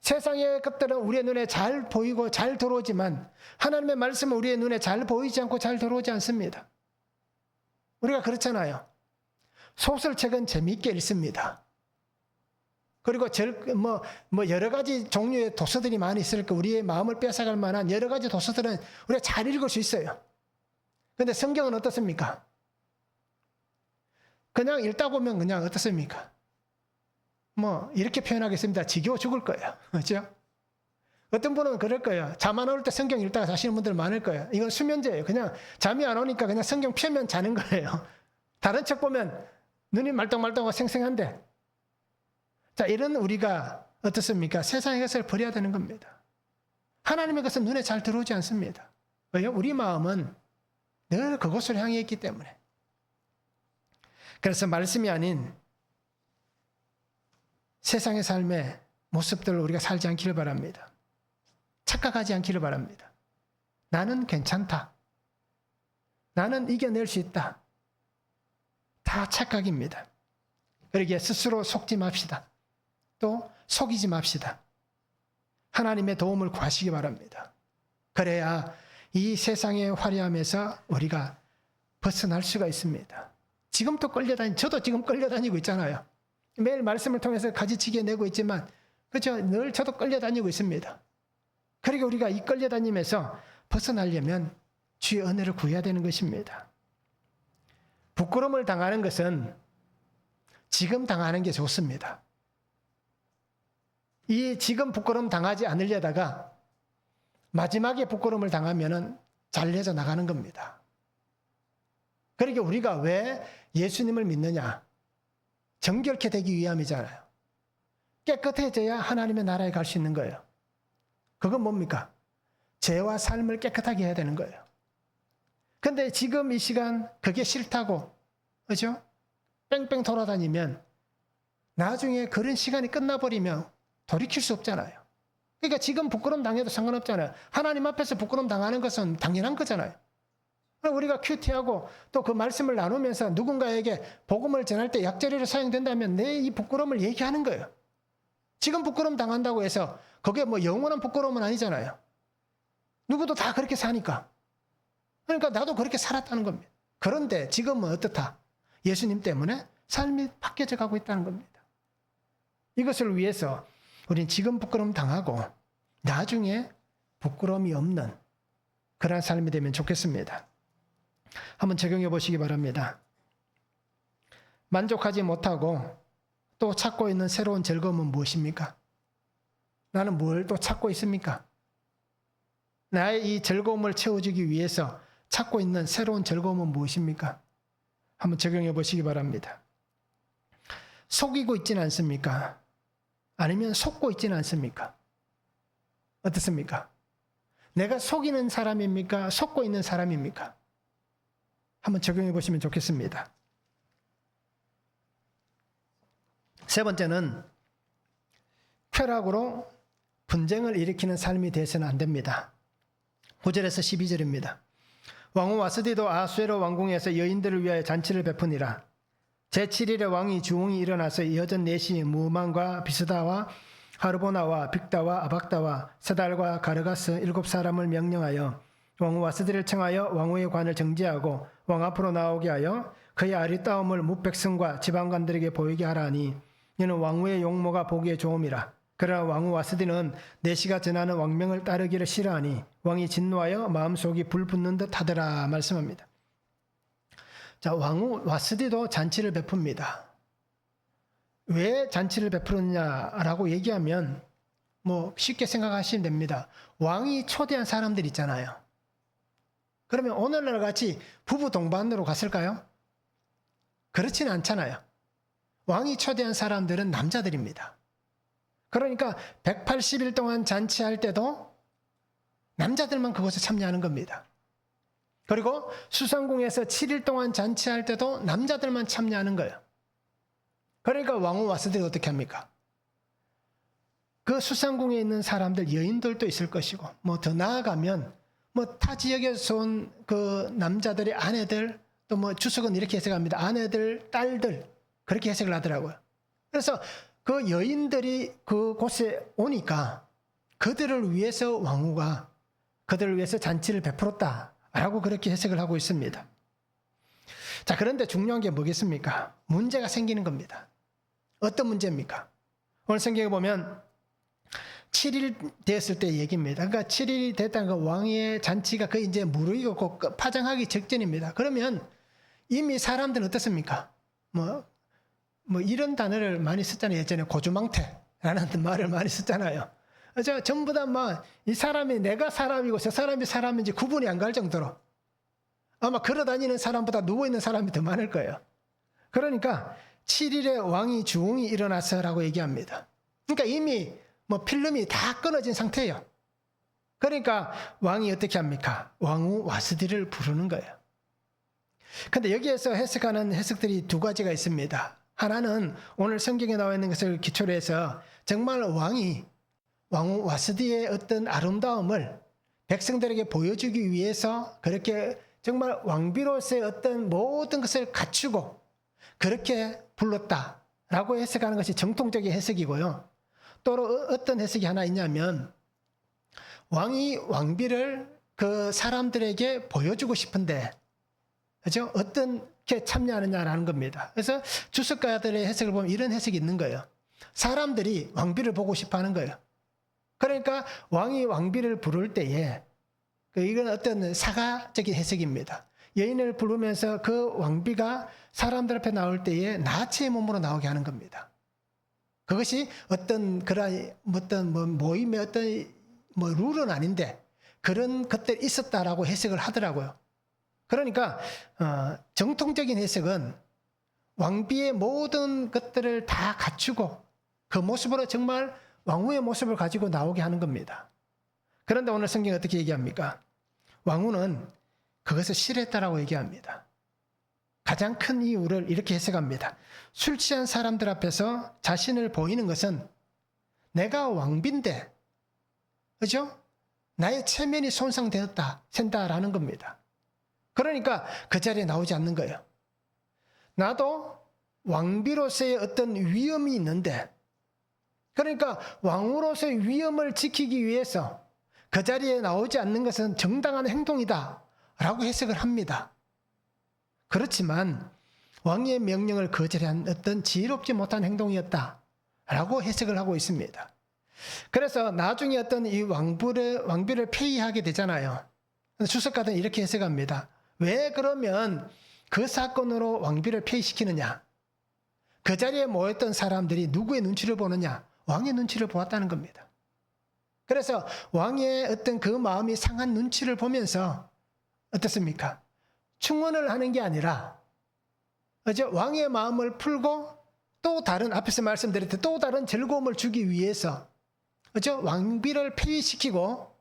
세상의 것들은 우리의 눈에 잘 보이고 잘 들어오지만 하나님의 말씀은 우리의 눈에 잘 보이지 않고 잘 들어오지 않습니다. 우리가 그렇잖아요. 소설책은 재미있게 읽습니다. 그리고 여러 가지 종류의 도서들이 많이 있으니까 우리의 마음을 뺏어갈 만한 여러 가지 도서들은 우리가 잘 읽을 수 있어요. 그런데 성경은 어떻습니까? 그냥 읽다 보면 그냥 어떻습니까? 이렇게 표현하겠습니다. 지겨워 죽을 거예요. 그렇죠? 어떤 분은 그럴 거예요. 잠 안 올 때 성경 읽다가 자시는 분들 많을 거예요. 이건 수면제예요. 그냥 잠이 안 오니까 그냥 성경 펴면 자는 거예요. 다른 책 보면 눈이 말똥말똥하고 생생한데 자, 이런 우리가 어떻습니까? 세상의 것을 버려야 되는 겁니다. 하나님의 것은 눈에 잘 들어오지 않습니다. 왜요? 우리 마음은 늘 그곳을 향해 있기 때문에. 그래서 말씀이 아닌 세상의 삶의 모습들을 우리가 살지 않기를 바랍니다. 착각하지 않기를 바랍니다. 나는 괜찮다. 나는 이겨낼 수 있다. 다 착각입니다. 그러기에 스스로 속지 맙시다. 또 속이지 맙시다. 하나님의 도움을 구하시기 바랍니다. 그래야 이 세상의 화려함에서 우리가 벗어날 수가 있습니다. 지금도 저도 지금 끌려다니고 있잖아요. 매일 말씀을 통해서 가지치게 내고 있지만 그렇죠? 늘 저도 끌려다니고 있습니다. 그러니까 우리가 이 끌려다니면서 벗어나려면 주의 은혜를 구해야 되는 것입니다. 부끄러움을 당하는 것은 지금 당하는 게 좋습니다. 이 지금 부끄러움 당하지 않으려다가 마지막에 부끄러움을 당하면은 잘려져 나가는 겁니다. 그러니까 우리가 왜 예수님을 믿느냐? 정결케 되기 위함이잖아요. 깨끗해져야 하나님의 나라에 갈 수 있는 거예요. 그건 뭡니까? 죄와 삶을 깨끗하게 해야 되는 거예요. 근데 지금 이 시간 그게 싫다고, 그죠? 뺑뺑 돌아다니면 나중에 그런 시간이 끝나버리면 돌이킬 수 없잖아요. 그러니까 지금 부끄러움 당해도 상관없잖아요. 하나님 앞에서 부끄러움 당하는 것은 당연한 거잖아요. 우리가 큐티하고 또 그 말씀을 나누면서 누군가에게 복음을 전할 때 약자리로 사용된다면 내 이 부끄러움을 얘기하는 거예요. 지금 부끄러움 당한다고 해서 그게 영원한 부끄러움은 아니잖아요. 누구도 다 그렇게 사니까. 그러니까 나도 그렇게 살았다는 겁니다. 그런데 지금은 어떻다? 예수님 때문에 삶이 바뀌어져 가고 있다는 겁니다. 이것을 위해서 우리는 지금 부끄러움 당하고 나중에 부끄러움이 없는 그런 삶이 되면 좋겠습니다. 한번 적용해 보시기 바랍니다. 만족하지 못하고 또 찾고 있는 새로운 즐거움은 무엇입니까? 나는 뭘 또 찾고 있습니까? 나의 이 즐거움을 채워주기 위해서 찾고 있는 새로운 즐거움은 무엇입니까? 한번 적용해 보시기 바랍니다. 속이고 있지는 않습니까? 아니면 속고 있지는 않습니까? 어떻습니까? 내가 속이는 사람입니까? 속고 있는 사람입니까? 한번 적용해 보시면 좋겠습니다. 세 번째는 쾌락으로 분쟁을 일으키는 삶이 되어서는 안 됩니다. 9절에서 12절입니다. 왕후 와스디도 아수에로 왕궁에서 여인들을 위하여 잔치를 베푸니라. 제7일에 왕이 주홍이 일어나서 여전 넷이 무만과 비스다와 하르보나와 빅다와 아박다와 세달과 가르가스 7사람을 명령하여 왕후 와스디를 청하여 왕후의 관을 정지하고 왕 앞으로 나오게 하여 그의 아리따움을 뭇백성과 지방관들에게 보이게 하라니 이는 왕후의 용모가 보기에 좋음이라. 그러나 왕후 와스디는 내시가 전하는 왕명을 따르기를 싫어하니 왕이 진노하여 마음속이 불붙는 듯 하더라 말씀합니다. 자, 왕후 와스디도 잔치를 베풉니다. 왜 잔치를 베푸느냐라고 얘기하면 뭐 쉽게 생각하시면 됩니다. 왕이 초대한 사람들 있잖아요. 그러면 오늘날 같이 부부 동반으로 갔을까요? 그렇지는 않잖아요. 왕이 초대한 사람들은 남자들입니다. 그러니까 180일 동안 잔치할 때도 남자들만 그곳에 참여하는 겁니다. 그리고 수상궁에서 7일 동안 잔치할 때도 남자들만 참여하는 거예요. 그러니까 왕후 와스디가 어떻게 합니까? 그 수상궁에 있는 사람들, 여인들도 있을 것이고, 뭐 더 나아가면 뭐 타 지역에서 온 그 남자들의 아내들, 또 뭐 주석은 이렇게 해석합니다. 아내들, 딸들, 그렇게 해석을 하더라고요. 그래서 그 여인들이 그곳에 오니까 그들을 위해서 왕후가 그들을 위해서 잔치를 베풀었다라고 그렇게 해석을 하고 있습니다. 자, 그런데 중요한 게 뭐겠습니까? 문제가 생기는 겁니다. 어떤 문제입니까? 오늘 성경에 보면 7일 되었을 때 얘기입니다. 그러니까 7일이 됐다는 건 왕의 잔치가 거의 이제 무르익고 파장하기 직전입니다. 그러면 이미 사람들은 어떻습니까? 뭐 이런 단어를 많이 썼잖아요. 예전에 고주망태라는 말을 많이 썼잖아요. 전부 다 막 이 사람이 내가 사람이고 저 사람이 사람인지 구분이 안 갈 정도로 아마 걸어다니는 사람보다 누워있는 사람이 더 많을 거예요. 그러니까 7일에 왕이 주홍이 일어나서라고 얘기합니다. 그러니까 이미 뭐 필름이 다 끊어진 상태예요. 그러니까 왕이 어떻게 합니까? 왕후 와스디를 부르는 거예요. 근데 여기에서 해석하는 해석들이 두 가지가 있습니다. 하나는 오늘 성경에 나와 있는 것을 기초로 해서 정말 왕이 왕후 와스디의 어떤 아름다움을 백성들에게 보여주기 위해서 그렇게 정말 왕비로서의 어떤 모든 것을 갖추고 그렇게 불렀다라고 해석하는 것이 정통적인 해석이고요. 또 어떤 해석이 하나 있냐면 왕이 왕비를 그 사람들에게 보여주고 싶은데 그죠? 어떻게 참여하느냐라는 겁니다. 그래서 주석가들의 해석을 보면 이런 해석이 있는 거예요. 사람들이 왕비를 보고 싶어 하는 거예요. 그러니까 왕이 왕비를 부를 때에 이건 어떤 사가적인 해석입니다. 여인을 부르면서 그 왕비가 사람들 앞에 나올 때에 나체의 몸으로 나오게 하는 겁니다. 그것이 어떤 그런 모임의 어떤 룰은 아닌데 그런 것들이 있었다라고 해석을 하더라고요. 그러니까 정통적인 해석은 왕비의 모든 것들을 다 갖추고 그 모습으로 정말 왕후의 모습을 가지고 나오게 하는 겁니다. 그런데 오늘 성경이 어떻게 얘기합니까? 왕후는 그것을 싫어했다라고 얘기합니다. 가장 큰 이유를 이렇게 해석합니다. 술 취한 사람들 앞에서 자신을 보이는 것은 내가 왕비인데, 그죠? 나의 체면이 손상되었다라는 겁니다. 그러니까 그 자리에 나오지 않는 거예요. 나도 왕비로서의 어떤 위엄이 있는데, 그러니까 왕후로서의 위엄을 지키기 위해서 그 자리에 나오지 않는 것은 정당한 행동이다 라고 해석을 합니다. 그렇지만 왕의 명령을 거절한 어떤 지혜롭지 못한 행동이었다 라고 해석을 하고 있습니다. 그래서 나중에 어떤 이 왕비를 폐위하게 되잖아요. 주석가들은 이렇게 해석합니다. 왜 그러면 그 사건으로 왕비를 폐위시키느냐? 그 자리에 모였던 사람들이 누구의 눈치를 보느냐? 왕의 눈치를 보았다는 겁니다. 그래서 왕의 어떤 그 마음이 상한 눈치를 보면서 어떻습니까? 충원을 하는 게 아니라 왕의 마음을 풀고 또 다른 앞에서 말씀드렸듯이 또 다른 즐거움을 주기 위해서 그죠? 왕비를 폐위시키고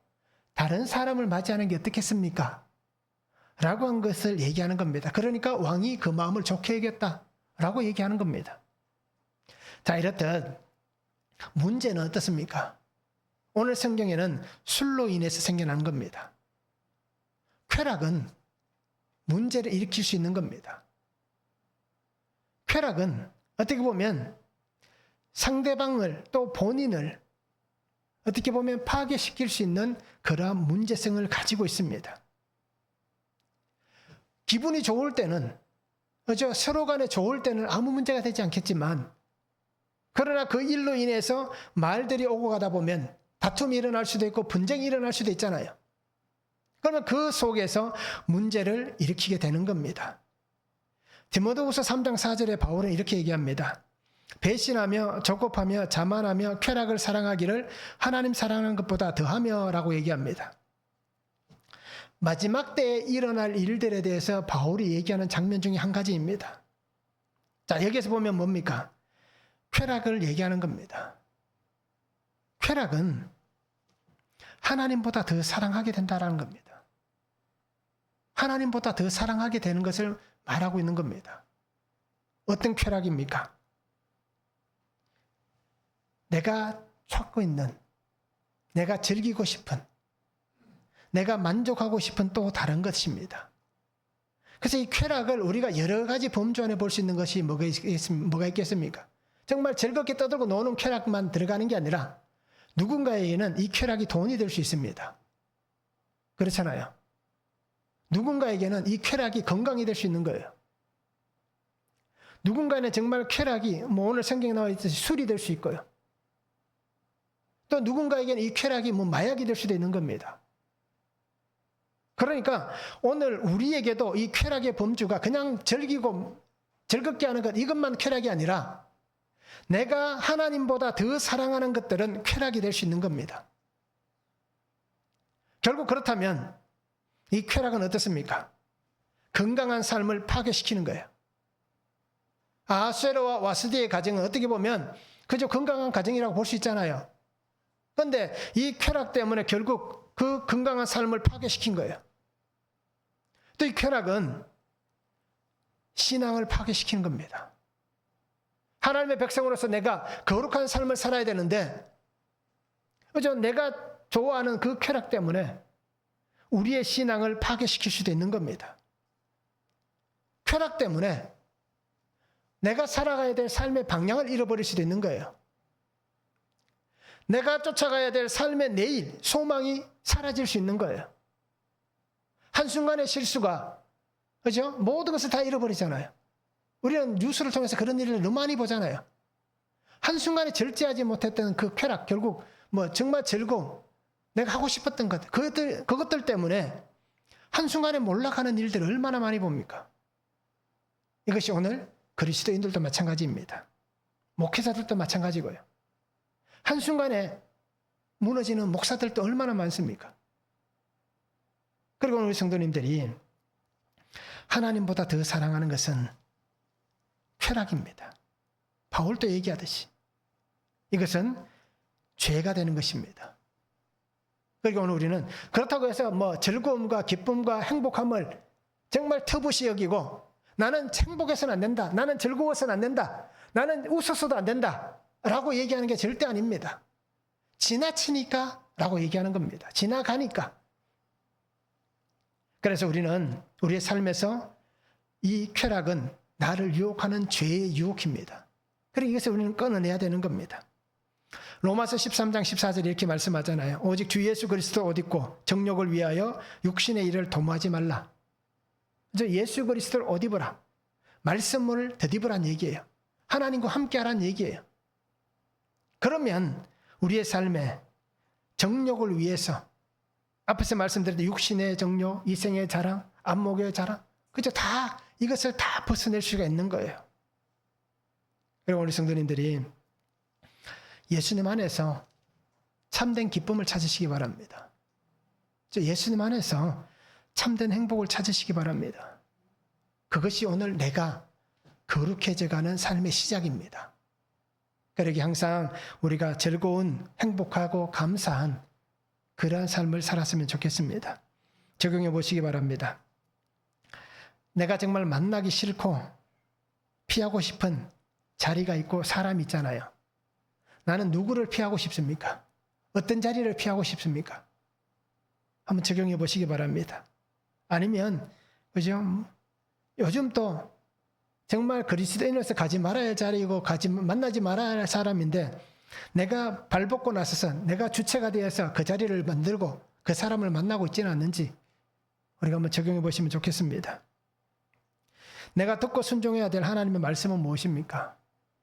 다른 사람을 맞이하는 게 어떻겠습니까? 라고 한 것을 얘기하는 겁니다. 그러니까 왕이 그 마음을 좋게 여겼다라고 얘기하는 겁니다. 자, 이렇듯 문제는 어떻습니까? 오늘 성경에는 술로 인해서 생겨나는 겁니다. 쾌락은 문제를 일으킬 수 있는 겁니다. 쾌락은 어떻게 보면 상대방을 또 본인을 어떻게 보면 파괴시킬 수 있는 그러한 문제성을 가지고 있습니다. 기분이 좋을 때는, 그죠? 서로 간에 좋을 때는 아무 문제가 되지 않겠지만, 그러나 그 일로 인해서 말들이 오고 가다 보면 다툼이 일어날 수도 있고 분쟁이 일어날 수도 있잖아요. 그러면 그 속에서 문제를 일으키게 되는 겁니다. 디모데후서 3장 4절에 바울은 이렇게 얘기합니다. 배신하며 적곱하며 자만하며 쾌락을 사랑하기를 하나님 사랑하는 것보다 더하며 라고 얘기합니다. 마지막 때에 일어날 일들에 대해서 바울이 얘기하는 장면 중에 한 가지입니다. 자, 여기에서 보면 뭡니까? 쾌락을 얘기하는 겁니다. 쾌락은 하나님보다 더 사랑하게 된다는 겁니다. 하나님보다 더 사랑하게 되는 것을 말하고 있는 겁니다. 어떤 쾌락입니까? 내가 찾고 있는, 내가 즐기고 싶은, 내가 만족하고 싶은 또 다른 것입니다. 그래서 이 쾌락을 우리가 여러 가지 범주 안에 볼 수 있는 것이 뭐가 있겠습니까? 정말 즐겁게 떠들고 노는 쾌락만 들어가는 게 아니라 누군가에게는 이 쾌락이 돈이 될 수 있습니다. 그렇잖아요. 누군가에게는 이 쾌락이 건강이 될 수 있는 거예요. 누군가는 정말 쾌락이 오늘 성경에 나와 있듯이 술이 될 수 있고요. 또 누군가에게는 이 쾌락이 마약이 될 수도 있는 겁니다. 그러니까 오늘 우리에게도 이 쾌락의 범주가 그냥 즐기고 즐겁게 하는 것, 이것만 쾌락이 아니라 내가 하나님보다 더 사랑하는 것들은 쾌락이 될 수 있는 겁니다. 결국 그렇다면 이 쾌락은 어떻습니까? 건강한 삶을 파괴시키는 거예요. 아수에로와 와스디의 가정은 어떻게 보면 그저 건강한 가정이라고 볼 수 있잖아요. 그런데 이 쾌락 때문에 결국 그 건강한 삶을 파괴시킨 거예요. 또 이 쾌락은 신앙을 파괴시키는 겁니다. 하나님의 백성으로서 내가 거룩한 삶을 살아야 되는데, 그죠? 내가 좋아하는 그 쾌락 때문에 우리의 신앙을 파괴시킬 수도 있는 겁니다. 쾌락 때문에 내가 살아가야 될 삶의 방향을 잃어버릴 수도 있는 거예요. 내가 쫓아가야 될 삶의 내일, 소망이 사라질 수 있는 거예요. 한순간의 실수가, 그죠? 모든 것을 다 잃어버리잖아요. 우리는 뉴스를 통해서 그런 일을 너무 많이 보잖아요. 한순간에 절제하지 못했던 그 쾌락, 결국 정말 즐거움, 내가 하고 싶었던 것, 그것들 때문에 한순간에 몰락하는 일들을 얼마나 많이 봅니까? 이것이 오늘 그리스도인들도 마찬가지입니다. 목회자들도 마찬가지고요. 한순간에 무너지는 목사들도 얼마나 많습니까? 그리고 우리 성도님들이 하나님보다 더 사랑하는 것은 쾌락입니다. 바울도 얘기하듯이 이것은 죄가 되는 것입니다. 그리고 오늘 우리는 그렇다고 해서 즐거움과 기쁨과 행복함을 정말 터부시 여기고 나는 행복해서는 안 된다, 나는 즐거워서는 안 된다, 나는 웃어서도 안 된다 라고 얘기하는 게 절대 아닙니다. 지나치니까 라고 얘기하는 겁니다. 지나가니까. 그래서 우리는 우리의 삶에서 이 쾌락은 나를 유혹하는 죄의 유혹입니다. 그리고 이것을 우리는 끊어내야 되는 겁니다. 로마서 13장 14절 이렇게 말씀하잖아요. 오직 주 예수 그리스도 옷 입고 정욕을 위하여 육신의 일을 도모하지 말라. 예수 그리스도를 옷 입으라. 말씀을 덧입으란 얘기예요. 하나님과 함께하란 얘기예요. 그러면 우리의 삶에 정욕을 위해서 앞에서 말씀드렸던 육신의 정욕, 이생의 자랑, 안목의 자랑, 그죠? 다 이것을 다 벗어낼 수가 있는 거예요. 그리고 우리 성도님들이 예수님 안에서 참된 기쁨을 찾으시기 바랍니다. 예수님 안에서 참된 행복을 찾으시기 바랍니다. 그것이 오늘 내가 거룩해져가는 삶의 시작입니다. 그러기 항상 우리가 즐거운, 행복하고 감사한 그러한 삶을 살았으면 좋겠습니다. 적용해 보시기 바랍니다. 내가 정말 만나기 싫고 피하고 싶은 자리가 있고 사람이 있잖아요. 나는 누구를 피하고 싶습니까? 어떤 자리를 피하고 싶습니까? 한번 적용해 보시기 바랍니다. 아니면 그죠? 요즘 또 정말 그리스도인으로서 가지 말아야 할 자리이고 만나지 말아야 할 사람인데 내가 발벗고 나서서 내가 주체가 되어서 그 자리를 만들고 그 사람을 만나고 있지는 않는지 우리가 한번 적용해 보시면 좋겠습니다. 내가 듣고 순종해야 될 하나님의 말씀은 무엇입니까?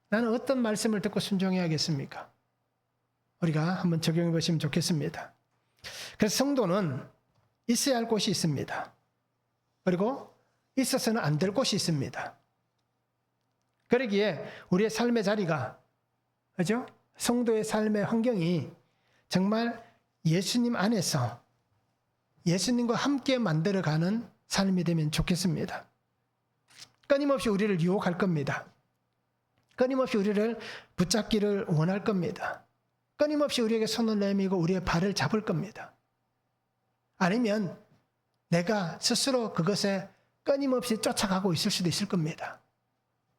나는 어떤 말씀을 듣고 순종해야겠습니까? 우리가 한번 적용해 보시면 좋겠습니다. 그래서 성도는 있어야 할 곳이 있습니다. 그리고 있어서는 안 될 곳이 있습니다. 그러기에 우리의 삶의 자리가, 그죠? 성도의 삶의 환경이 정말 예수님 안에서 예수님과 함께 만들어가는 삶이 되면 좋겠습니다. 끊임없이 우리를 유혹할 겁니다. 끊임없이 우리를 붙잡기를 원할 겁니다. 끊임없이 우리에게 손을 내밀고 우리의 발을 잡을 겁니다. 아니면 내가 스스로 그것에 끊임없이 쫓아가고 있을 수도 있을 겁니다.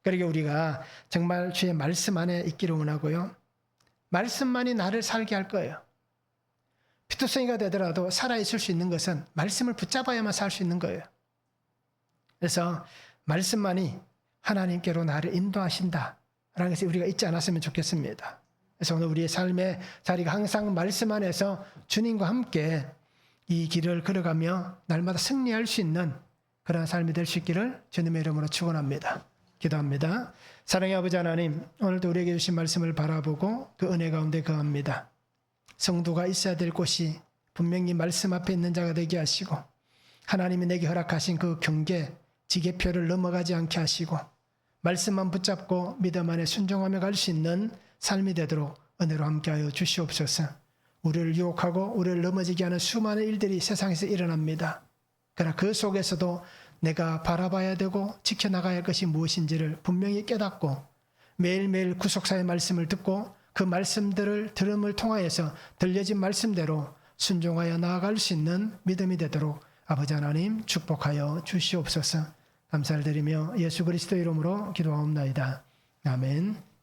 그러게 우리가 정말 주의 말씀 안에 있기를 원하고요. 말씀만이 나를 살게 할 거예요. 피투성이가 되더라도 살아있을 수 있는 것은 말씀을 붙잡아야만 살 수 있는 거예요. 그래서 말씀만이 하나님께로 나를 인도하신다라는 것을 우리가 잊지 않았으면 좋겠습니다. 그래서 오늘 우리의 삶의 자리가 항상 말씀 안에서 주님과 함께 이 길을 걸어가며 날마다 승리할 수 있는 그런 삶이 될 수 있기를 주님의 이름으로 축원합니다. 기도합니다. 사랑의 아버지 하나님, 오늘도 우리에게 주신 말씀을 바라보고 그 은혜 가운데 거합니다. 성도가 있어야 될 곳이 분명히 말씀 앞에 있는 자가 되게 하시고 하나님이 내게 허락하신 그 경계, 지계표를 넘어가지 않게 하시고 말씀만 붙잡고 믿음 안에 순종하며 갈 수 있는 삶이 되도록 은혜로 함께하여 주시옵소서. 우리를 유혹하고 우리를 넘어지게 하는 수많은 일들이 세상에서 일어납니다. 그러나 그 속에서도 내가 바라봐야 되고 지켜나가야 할 것이 무엇인지를 분명히 깨닫고 매일매일 구속사의 말씀을 듣고 그 말씀들을 들음을 통하여서 들려진 말씀대로 순종하여 나아갈 수 있는 믿음이 되도록 아버지 하나님 축복하여 주시옵소서. 감사를 드리며 예수 그리스도 이름으로 기도하옵나이다. 아멘.